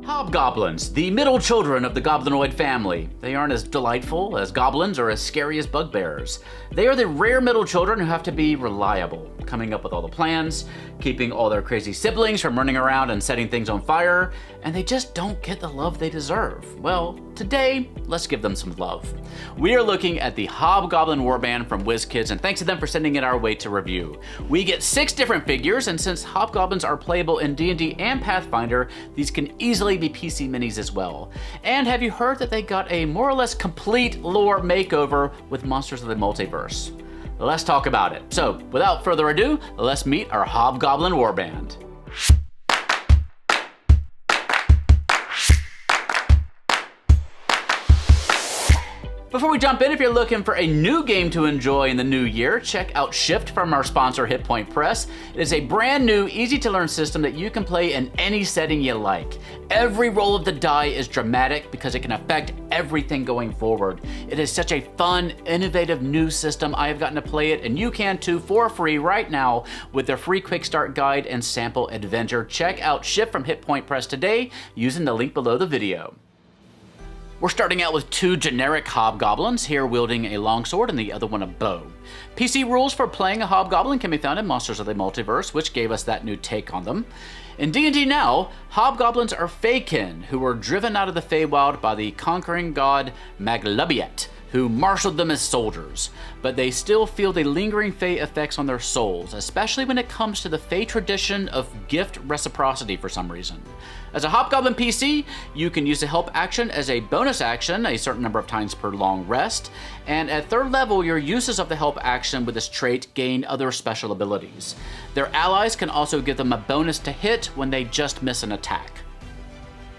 Hobgoblins, the middle children of the goblinoid family. They aren't as delightful as goblins or as scary as bugbears. They are the rare middle children who have to be reliable, coming up with all the plans, keeping all their crazy siblings from running around and setting things on fire, and they just don't get the love they deserve. Well, today, let's give them some love. We are looking at the Hobgoblin Warband from WizKids, and thanks to them for sending it our way to review. We get 6 different figures, and since Hobgoblins are playable in D&D and Pathfinder, these can easily be PC minis as well. And have you heard that they got a more or less complete lore makeover with Monsters of the Multiverse? Let's talk about it. So, without further ado, let's meet our Hobgoblin Warband. Before we jump in, if you're looking for a new game to enjoy in the new year, check out Shift from our sponsor Hit Point Press. It is a brand new, easy to learn system that you can play in any setting you like. Every roll of the die is dramatic because it can affect everything going forward. It is such a fun, innovative new system. I have gotten to play it, and you can too for free right now with their free quick start guide and sample adventure. Check out Shift from Hit Point Press today using the link below the video. We're starting out with 2 generic hobgoblins, here wielding a longsword and the other one a bow. PC rules for playing a hobgoblin can be found in Monsters of the Multiverse, which gave us that new take on them. In D&D now, hobgoblins are Feykin, who were driven out of the Feywild by the conquering god Maglubiet, who marshaled them as soldiers, but they still feel the lingering Fey effects on their souls, especially when it comes to the Fey tradition of gift reciprocity for some reason. As a Hobgoblin PC, you can use the help action as a bonus action a certain number of times per long rest, and at 3rd level, your uses of the help action with this trait gain other special abilities. Their allies can also give them a bonus to hit when they just miss an attack.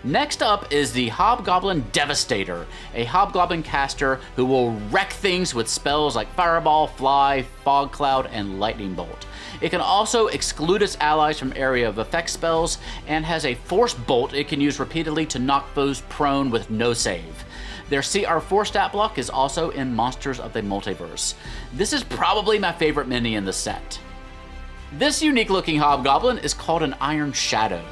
Next up is the Hobgoblin Devastator, a Hobgoblin caster who will wreck things with spells like Fireball, Fly, Fog Cloud, and Lightning Bolt. It can also exclude its allies from area of effect spells and has a Force Bolt it can use repeatedly to knock foes prone with no save. Their CR4 stat block is also in Monsters of the Multiverse. This is probably my favorite mini in the set. This unique looking Hobgoblin is called an Iron Shadow.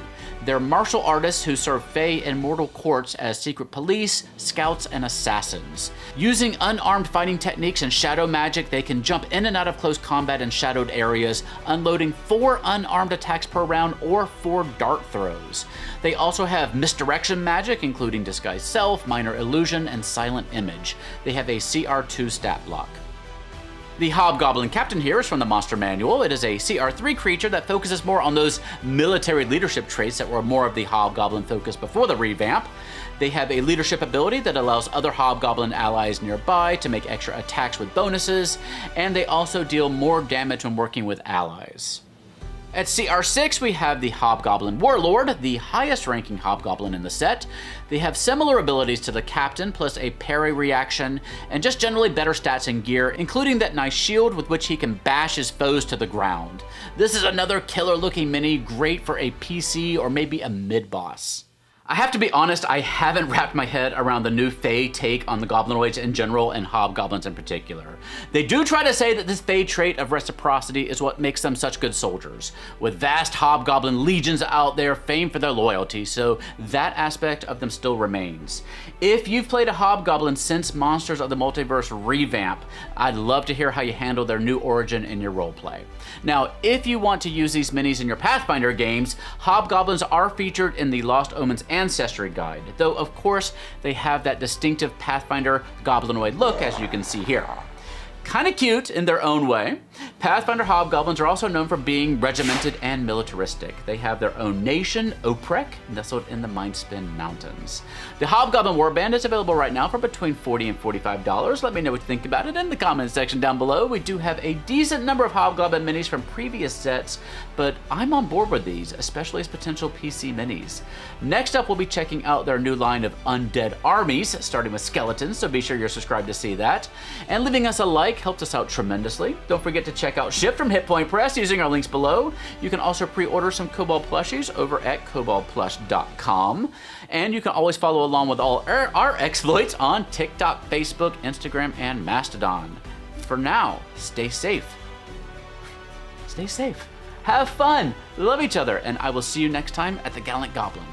They're martial artists who serve Fey and mortal courts as secret police, scouts, and assassins. Using unarmed fighting techniques and shadow magic, they can jump in and out of close combat in shadowed areas, unloading 4 unarmed attacks per round or 4 dart throws. They also have misdirection magic, including Disguise Self, Minor Illusion, and Silent Image. They have a CR2 stat block. The Hobgoblin Captain here is from the Monster Manual. It is a CR3 creature that focuses more on those military leadership traits that were more of the Hobgoblin focus before the revamp. They have a leadership ability that allows other Hobgoblin allies nearby to make extra attacks with bonuses, and they also deal more damage when working with allies. At CR6, we have the Hobgoblin Warlord, the highest ranking Hobgoblin in the set. They have similar abilities to the Captain, plus a parry reaction, and just generally better stats and gear, including that nice shield with which he can bash his foes to the ground. This is another killer looking mini, great for a PC or maybe a mid-boss. I have to be honest, I haven't wrapped my head around the new Fey take on the Goblinoids in general and Hobgoblins in particular. They do try to say that this Fey trait of reciprocity is what makes them such good soldiers, with vast Hobgoblin legions out there famed for their loyalty, so that aspect of them still remains. If you've played a Hobgoblin since Monsters of the Multiverse revamp, I'd love to hear how you handle their new origin in your roleplay. Now, if you want to use these minis in your Pathfinder games, Hobgoblins are featured in the Lost Omens Ancestry Guide, though of course they have that distinctive Pathfinder goblinoid look as you can see here. Kinda cute in their own way. Pathfinder Hobgoblins are also known for being regimented and militaristic. They have their own nation, Oprek, nestled in the Mindspin Mountains. The Hobgoblin Warband is available right now for between $40 and $45. Let me know what you think about it in the comments section down below. We do have a decent number of Hobgoblin minis from previous sets, but I'm on board with these, especially as potential PC minis. Next up, we'll be checking out their new line of undead armies, starting with skeletons, so be sure you're subscribed to see that. And leaving us a like helps us out tremendously. Don't forget to check out Ship from Hit Point Press using our links below. You can also pre-order some Kobold plushies over at koboldplush.com. And you can always follow along with all our exploits on TikTok, Facebook, Instagram, and Mastodon. For now, stay safe. Stay safe. Have fun. Love each other. And I will see you next time at the Gallant Goblin.